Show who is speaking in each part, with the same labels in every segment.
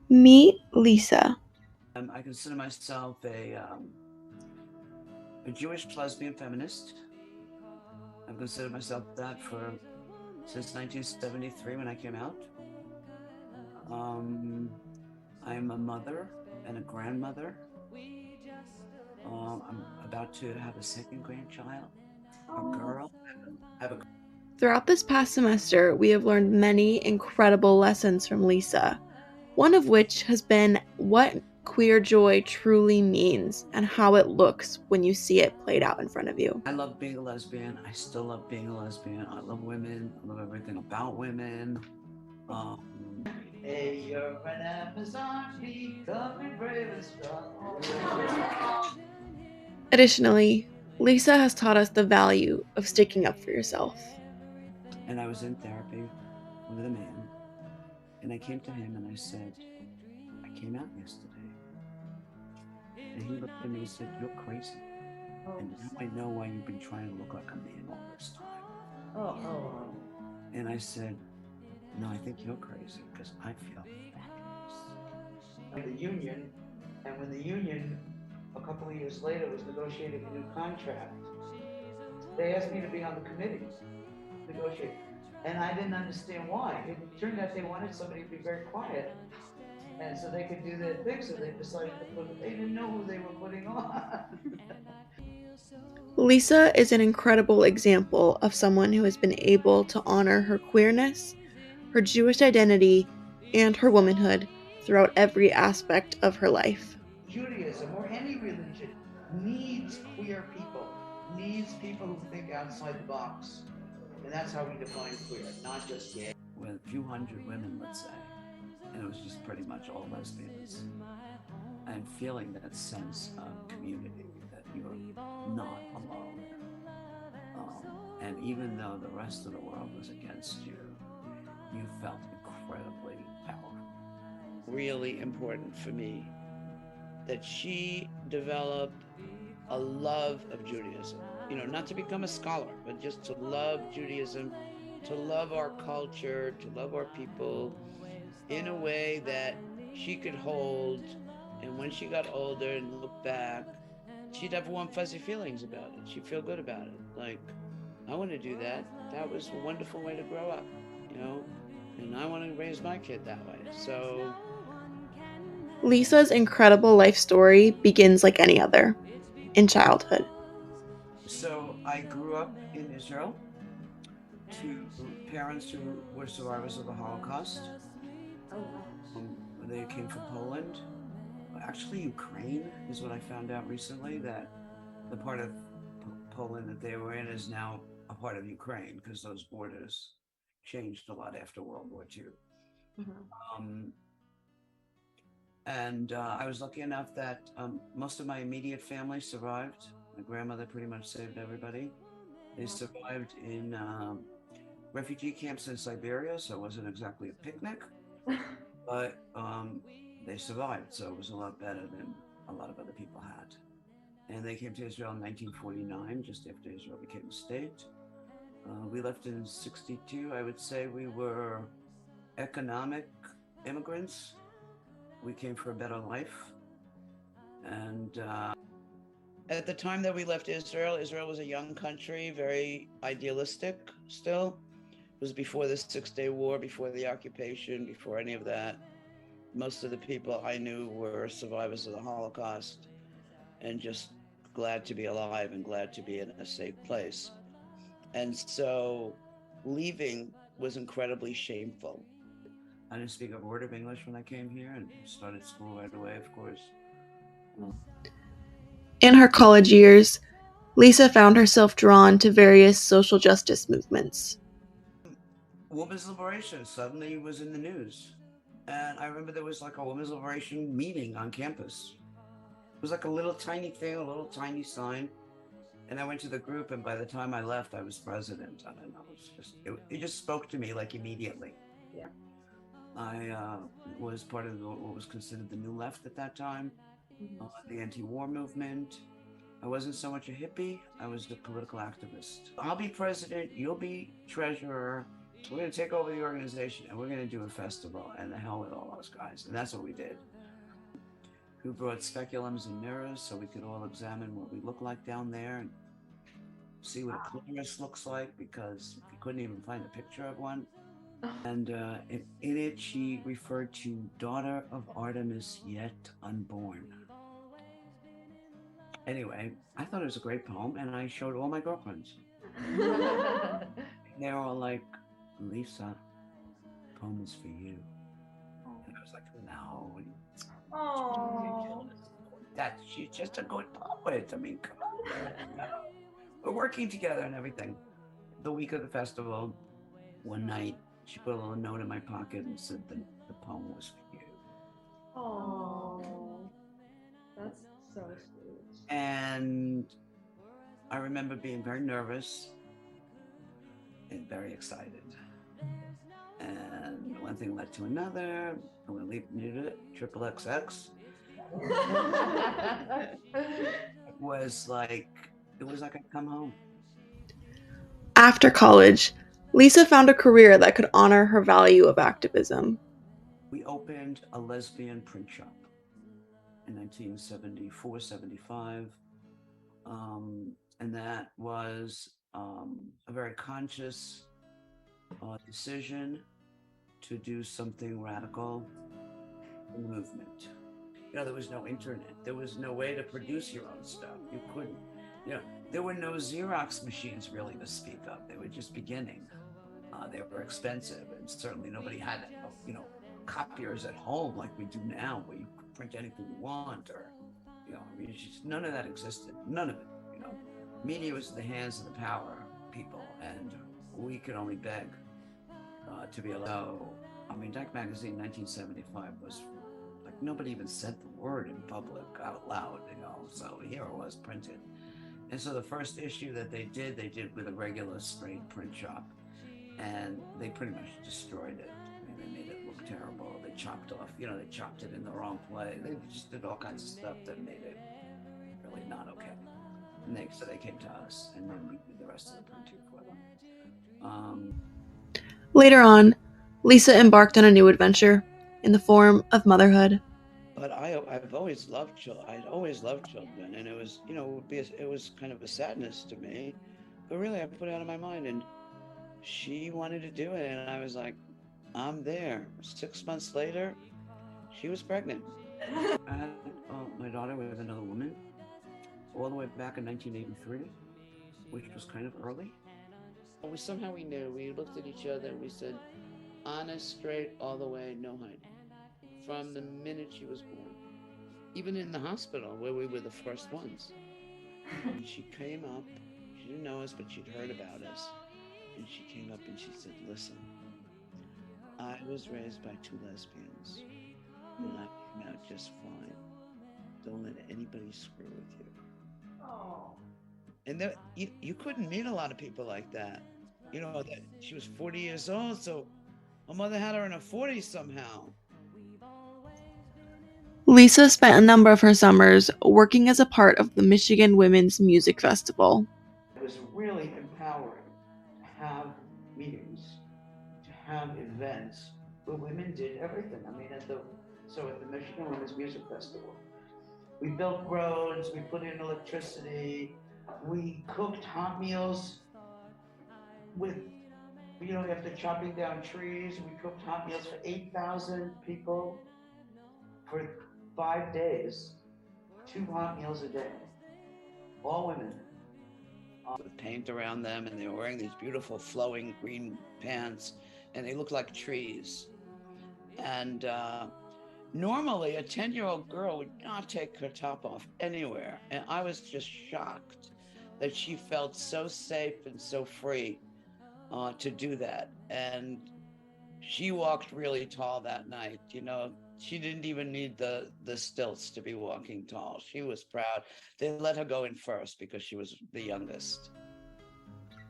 Speaker 1: Meet Lisa.
Speaker 2: I consider myself a Jewish lesbian feminist. I've considered myself that for since 1973 when I came out. Um, I'm a mother and a grandmother. I'm about to have a second grandchild, a girl. I have a
Speaker 1: Throughout this past semester, we have learned many incredible lessons from Lisa, one of which has been what queer joy truly means and how it looks when you see it played out in front of you.
Speaker 2: I love being a lesbian. I still love being a lesbian. I love women. I love everything about women. Um,
Speaker 3: Hey, you're an Amazon bee, coming brave and strong.
Speaker 1: Additionally, Lisa has taught us the value of sticking up for yourself.
Speaker 2: and I was in therapy with a man, and I came to him and I said, I came out yesterday. And he looked at me and said, You're crazy.
Speaker 3: Oh,
Speaker 2: And now I know why you've been trying to look like a man all this time.
Speaker 3: oh.
Speaker 2: And I said, No, I think you're crazy because I feel fabulous.
Speaker 3: The union, and when the union, a couple of years later, was negotiating a new contract, they asked me to be on the committee, negotiate. And I didn't understand why. It turned out they wanted somebody to be very quiet, and so they could do their thing, so they decided to put, they didn't know who they were putting on.
Speaker 1: Lisa is an incredible example of someone who has been able to honor her queerness, her Jewish identity, and her womanhood throughout every aspect of her life.
Speaker 3: Judaism or any religion needs queer people, needs people who think outside the box. And that's how we define queer, not just gay.
Speaker 2: With a few hundred women, let's say. And it was just pretty much all lesbians. And feeling that sense of community that you're not alone. And even though the rest of the world was against you, you felt incredibly powerful. Really important for me that she developed a love of Judaism. You know, not to become a scholar, but just to love Judaism, to love our culture, to love our people in a way that she could hold. And when she got older and looked back, she'd have warm, fuzzy feelings about it. She'd feel good about it. Like, I want to do that. That was a wonderful way to grow up, you know? And I want to raise my kid that way. So
Speaker 1: Lisa's incredible life story begins like any other, in childhood.
Speaker 2: I grew up in Israel to parents who were survivors of the Holocaust. They came from Poland. Actually, Ukraine is what I found out recently, that the part of Poland that they were in is now a part of Ukraine because those borders changed a lot after World War II. Um, and I was lucky enough that most of my immediate family survived. My grandmother pretty much saved everybody. They survived in refugee camps in Siberia, so it wasn't exactly a picnic, but they survived, so it was a lot better than a lot of other people had. And they came to Israel in 1949, just after Israel became a state. We left in 62. I would say we were economic immigrants. We came for a better life. And at the time that we left Israel, Israel was a young country, very idealistic still. It was before the Six-Day War, before the occupation, before any of that. Most of the people I knew were survivors of the Holocaust and just glad to be alive and glad to be in a safe place. And so leaving was incredibly shameful. I didn't speak a word of English when I came here and started school right away, of course.
Speaker 1: In her college years, Lisa found herself drawn to various social justice movements.
Speaker 2: Women's liberation suddenly was in the news. And I remember there was like a women's liberation meeting on campus. It was like a little tiny thing, a little tiny sign. And I went to the group, and by the time I left, I was president. I don't know. It just spoke to me like immediately.
Speaker 3: Yeah.
Speaker 2: I was part of what was considered the New Left at that time, the anti-war movement. I wasn't so much a hippie. I was a political activist. I'll be president. You'll be treasurer. we're going to take over the organization and we're going to do a festival and the hell with all those guys. And that's what we did. We brought speculums and mirrors so we could all examine what we look like down there and see what a colorist looks like, because we couldn't even find a picture of one. And in it, she referred to daughter of Artemis yet unborn. Anyway, I thought it was a great poem, and I showed all my girlfriends. And they're all like, Lisa, the poem is for you. And I was like, no.
Speaker 4: Oh.
Speaker 2: She's just a good poet. I mean, come on. We're working together and everything. The week of the festival, one night, she put a little note in my pocket and said that the poem was for you.
Speaker 4: Oh. That's so sweet.
Speaker 2: And I remember being very nervous and very excited. And one thing led to another. And we needed it, triple XX. It was like I'd come home.
Speaker 1: After college, Lisa found a career that could honor her value of activism.
Speaker 2: We opened a lesbian print shop in 1974, 75. And that was a very conscious decision to do something radical in the movement. There was no internet. There was no way to produce your own stuff. You couldn't, there were no Xerox machines really to speak of. They were just beginning. They were expensive, and certainly nobody had, copiers at home like we do now, where you could print anything you want, or, none of that existed. None of it. Media was in the hands of the power people, and we could only beg to be allowed. Dyke Magazine 1975 was like, nobody even said the word in public out loud, so here it was printed. And so the first issue that they did with a regular straight print shop, and they pretty much destroyed it. They made it look terrible. They chopped off, they chopped it in the wrong place. They just did all kinds of stuff that made it really not okay. And so they came to us, and then we did the rest of the printing for them.
Speaker 1: Later on, Lisa embarked on a new adventure in the form of motherhood.
Speaker 2: But I've always loved children. I'd always loved children, and it was, it was kind of a sadness to me, but really I put it out of my mind. And she wanted to do it, and I was like, I'm there. 6 months later, she was pregnant. I had my daughter with another woman all the way back in 1983, which was kind of early. Somehow we knew. We looked at each other and we said, honest, straight, all the way, no hiding. From the minute she was born. Even in the hospital where we were the first ones. And she came up, she didn't know us, but she'd heard about us. And she came up and she said, listen, I was raised by two lesbians, and I came out just fine. Don't let anybody screw with you.
Speaker 4: Oh.
Speaker 2: And there, you couldn't meet a lot of people like that. That she was 40 years old, so her mother had her in her 40s somehow.
Speaker 1: Lisa spent a number of her summers working as a part of the Michigan Women's Music Festival.
Speaker 3: It was really empowering to have meetings, to have events where women did everything. At the Michigan Women's Music Festival, we built roads, we put in electricity, we cooked hot meals with, after chopping down trees, we cooked hot meals for 8,000 people for 5 days, 2 hot meals a day, all women. With paint around them, and they were wearing these beautiful flowing green pants, and they looked like trees. And normally a 10-year-old girl would not take her top off anywhere, and I was just shocked that she felt so safe and so free to do that. And she walked really tall that night. She didn't even need the stilts to be walking tall. She was proud. They let her go in first because she was the youngest.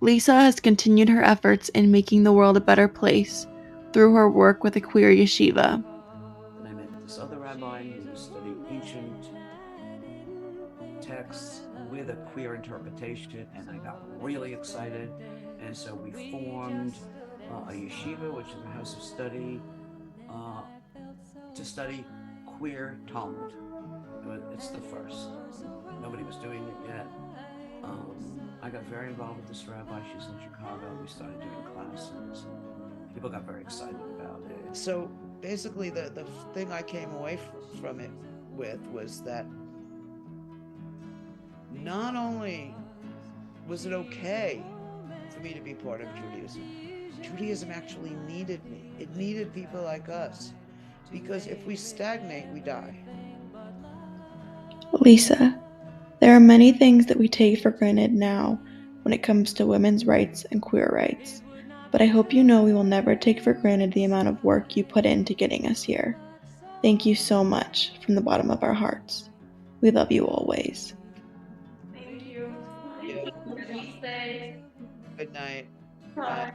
Speaker 1: Lisa has continued her efforts in making the world a better place through her work with a queer yeshiva.
Speaker 2: And I met this other rabbi who was studying ancient texts with a queer interpretation, and I got really excited. And so we formed a yeshiva, which is a house of study, to study queer Talmud. It's the first. Nobody was doing it yet. I got very involved with this rabbi. She's in Chicago. We started doing classes. People got very excited about it. So basically, the thing I came away from it with was that not only was it okay for me to be part of Judaism, Judaism actually needed me. It needed people like us. Because if we stagnate, we die.
Speaker 1: Lisa, there are many things that we take for granted now when it comes to women's rights and queer rights, but I hope you know we will never take for granted the amount of work you put into getting us here. Thank you so much from the bottom of our hearts. We love you always.
Speaker 4: Thank you.
Speaker 3: Yeah.
Speaker 4: Stay.
Speaker 3: Good night.
Speaker 4: Bye.